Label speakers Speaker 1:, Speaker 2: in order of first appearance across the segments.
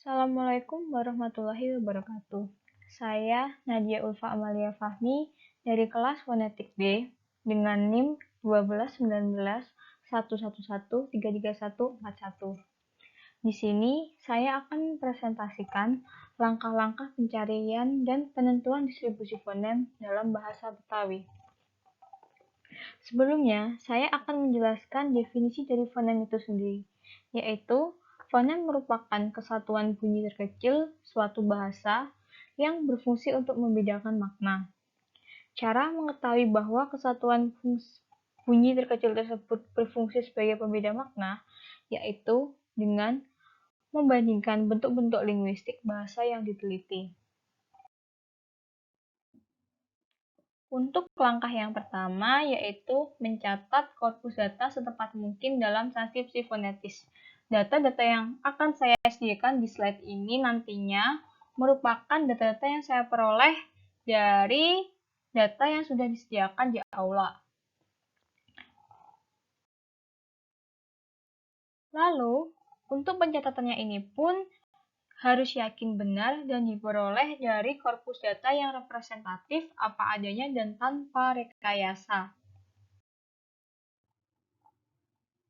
Speaker 1: Assalamualaikum warahmatullahi wabarakatuh. Saya Nadia Ulfa Amalia Fahmi dari kelas Fonetik B dengan NIM 121911133141. Di sini saya akan mempresentasikan langkah-langkah pencarian dan penentuan distribusi fonem dalam bahasa Betawi. Sebelumnya, saya akan menjelaskan definisi dari fonem itu sendiri, yaitu fonem merupakan kesatuan bunyi terkecil suatu bahasa yang berfungsi untuk membedakan makna. Cara mengetahui bahwa kesatuan bunyi terkecil tersebut berfungsi sebagai pembeda makna, yaitu dengan membandingkan bentuk-bentuk linguistik bahasa yang diteliti. Untuk langkah yang pertama, yaitu mencatat korpus data setepat mungkin dalam transkripsi fonetis. Data-data yang akan saya sediakan di slide ini nantinya merupakan data-data yang saya peroleh dari data yang sudah disediakan di aula. Lalu, untuk pencatatannya ini pun harus yakin benar dan diperoleh dari korpus data yang representatif apa adanya dan tanpa rekayasa.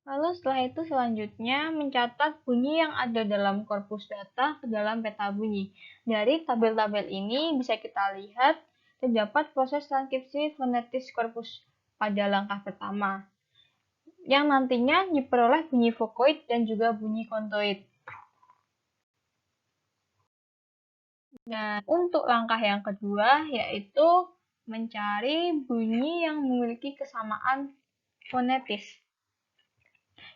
Speaker 1: Lalu setelah itu selanjutnya mencatat bunyi yang ada dalam korpus data ke dalam peta bunyi. Dari tabel-tabel ini bisa kita lihat terdapat proses transkripsi fonetis korpus pada langkah pertama, yang nantinya diperoleh bunyi vokoid dan juga bunyi kontoid. Dan untuk langkah yang kedua yaitu mencari bunyi yang memiliki kesamaan fonetis,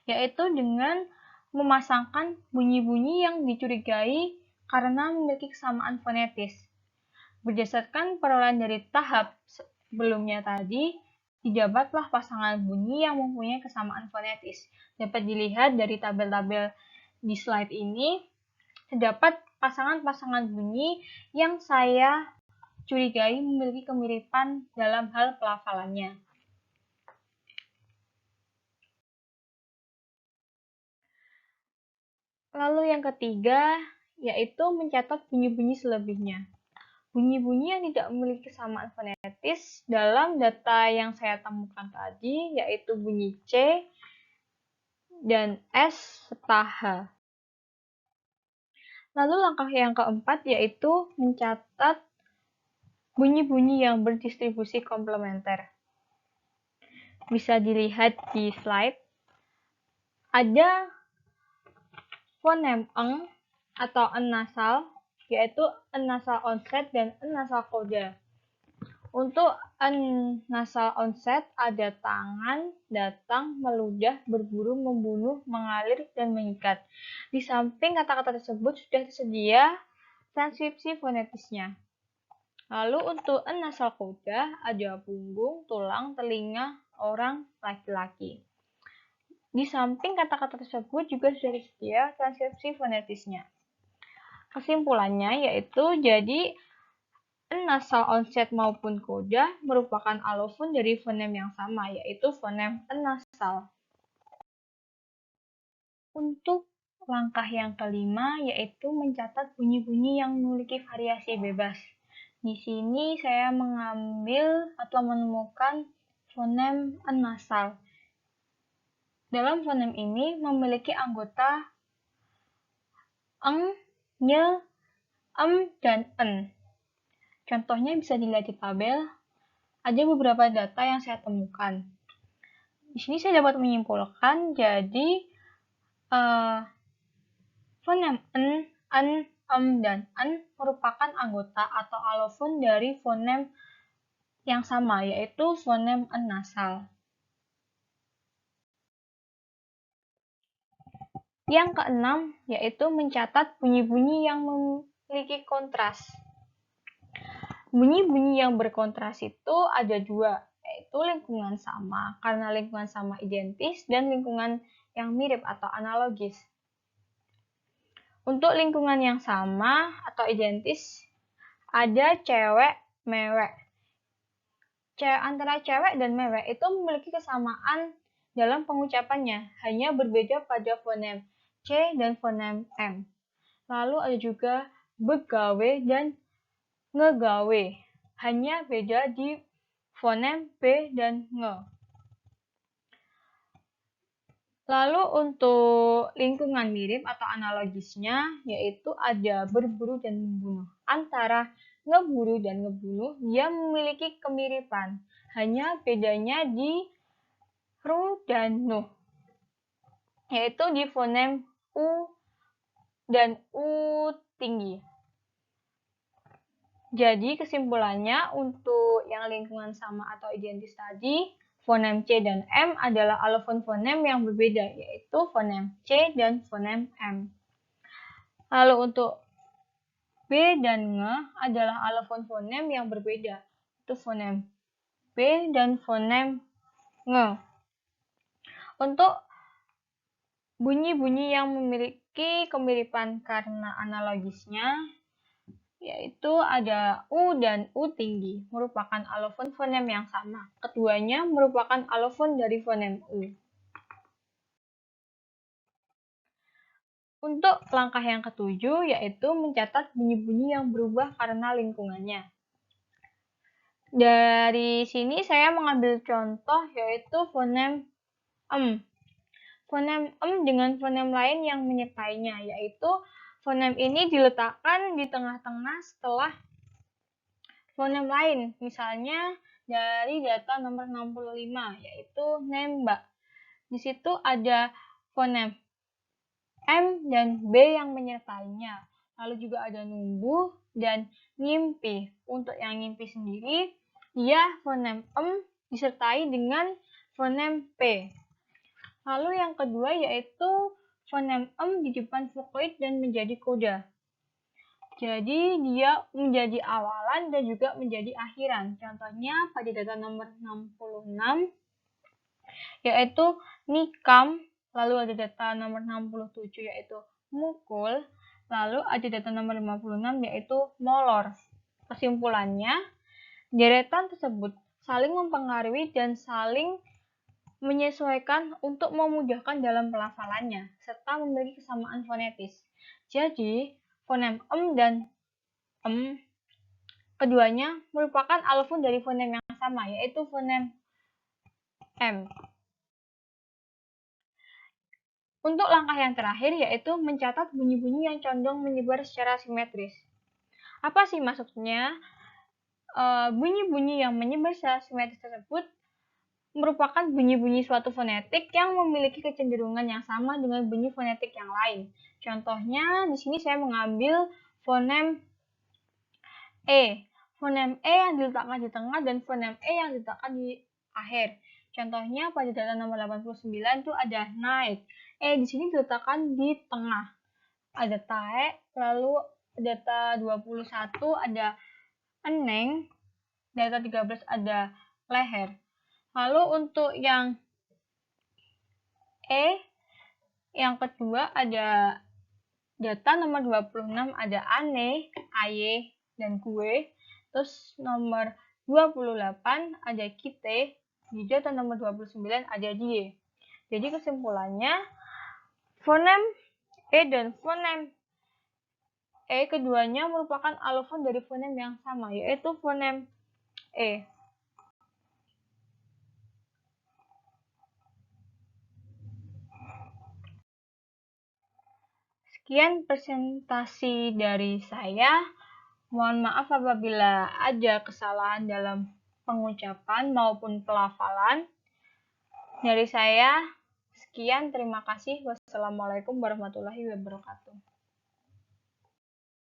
Speaker 1: yaitu dengan memasangkan bunyi-bunyi yang dicurigai karena memiliki kesamaan fonetis. Berdasarkan perolehan dari tahap sebelumnya tadi, didapatlah pasangan bunyi yang mempunyai kesamaan fonetis. Dapat dilihat dari tabel-tabel di slide ini, terdapat pasangan-pasangan bunyi yang saya curigai memiliki kemiripan dalam hal pelafalannya. Lalu yang ketiga, yaitu mencatat bunyi-bunyi selebihnya. Bunyi-bunyi yang tidak memiliki kesamaan fonetis dalam data yang saya temukan tadi, yaitu bunyi C dan S serta H. Lalu langkah yang keempat yaitu mencatat bunyi-bunyi yang berdistribusi komplementer. Bisa dilihat di slide, ada fonem eng atau en nasal, yaitu en nasal onset dan en nasal coda. Untuk en nasal onset ada tangan, datang, meludah, berburu, membunuh, mengalir, dan mengikat. Di samping kata-kata tersebut sudah tersedia transkripsi fonetisnya. Lalu untuk en nasal coda ada punggung, tulang, telinga, orang, laki-laki. Di samping kata-kata tersebut juga sudah tersedia transkripsi fonetisnya. Kesimpulannya yaitu jadi en nasal onset maupun coda merupakan alofon dari fonem yang sama, yaitu fonem en nasal. Untuk langkah yang kelima yaitu mencatat bunyi-bunyi yang memiliki variasi bebas. Di sini saya mengambil atau menemukan fonem en nasal. Dalam fonem ini memiliki anggota eng, nye, em, dan en. Contohnya bisa dilihat di tabel, ada beberapa data yang saya temukan. Di sini saya dapat menyimpulkan, jadi fonem en, em, dan en merupakan anggota atau alofon dari fonem yang sama, yaitu fonem en nasal. Yang keenam, yaitu mencatat bunyi-bunyi yang memiliki kontras. Bunyi-bunyi yang berkontras itu ada dua, yaitu lingkungan sama, karena lingkungan sama identis, dan lingkungan yang mirip atau analogis. Untuk lingkungan yang sama atau identis, ada cewek, mewek. Antara cewek dan mewek itu memiliki kesamaan dalam pengucapannya, hanya berbeda pada fonem C dan fonem M. Lalu ada juga begawe dan ngegawe. Hanya beda di fonem B dan nge. Lalu untuk lingkungan mirip atau analogisnya, yaitu ada berburu dan membunuh. Antara ngeburu dan ngebunuh, dia memiliki kemiripan. Hanya bedanya di ru dan nuh, yaitu di fonem u dan u tinggi. Jadi kesimpulannya untuk yang lingkungan sama atau identis tadi, fonem C dan M adalah alofon fonem yang berbeda, yaitu fonem C dan fonem M. Lalu untuk B dan Nge adalah alofon fonem yang berbeda, yaitu fonem B dan fonem Nge. Untuk bunyi-bunyi yang memiliki kemiripan karena analogisnya, yaitu ada U dan U tinggi, merupakan alofon fonem yang sama. Keduanya merupakan alofon dari fonem U. Untuk langkah yang ketujuh, yaitu mencatat bunyi-bunyi yang berubah karena lingkungannya. Dari sini saya mengambil contoh, yaitu fonem em. Fonem em dengan fonem lain yang menyertainya, yaitu fonem ini diletakkan di tengah-tengah setelah fonem lain, misalnya dari data nomor 65, yaitu nembak. Di situ ada fonem M dan B yang menyertainya. Lalu juga ada numbuh dan ngimpi. Untuk yang ngimpi sendiri, dia fonem M disertai dengan fonem P. Lalu yang kedua yaitu fonem M di depan vokoid dan menjadi koda. Jadi dia menjadi awalan dan juga menjadi akhiran. Contohnya pada data nomor 66 yaitu nikam, lalu ada data nomor 67 yaitu mukul, lalu ada data nomor 56 yaitu molor. Kesimpulannya, deretan tersebut saling mempengaruhi dan saling menyesuaikan untuk memudahkan dalam pelafalannya, serta memiliki kesamaan fonetis. Jadi, fonem em dan em keduanya merupakan alofon dari fonem yang sama, yaitu fonem M. Untuk langkah yang terakhir, yaitu mencatat bunyi-bunyi yang condong menyebar secara simetris. Apa sih maksudnya? Bunyi-bunyi yang menyebar secara simetris tersebut merupakan bunyi-bunyi suatu fonetik yang memiliki kecenderungan yang sama dengan bunyi fonetik yang lain. Contohnya, di sini saya mengambil fonem E. Fonem E yang diletakkan di tengah dan fonem E yang diletakkan di akhir. Contohnya, pada data nomor 89 itu ada night. E di sini diletakkan di tengah. Ada tae, lalu data 21 ada eneng, data 13 ada leher. Lalu untuk yang E, yang kedua ada data nomor 26 ada ane, aye, dan kue. Terus nomor 28 ada kite, di data nomor 29 ada die. Jadi kesimpulannya, fonem E dan fonem E keduanya merupakan alofon dari fonem yang sama, yaitu fonem E. Sekian presentasi dari saya. Mohon maaf apabila ada kesalahan dalam pengucapan maupun pelafalan. Dari saya, sekian. Terima kasih. Wassalamualaikum warahmatullahi wabarakatuh.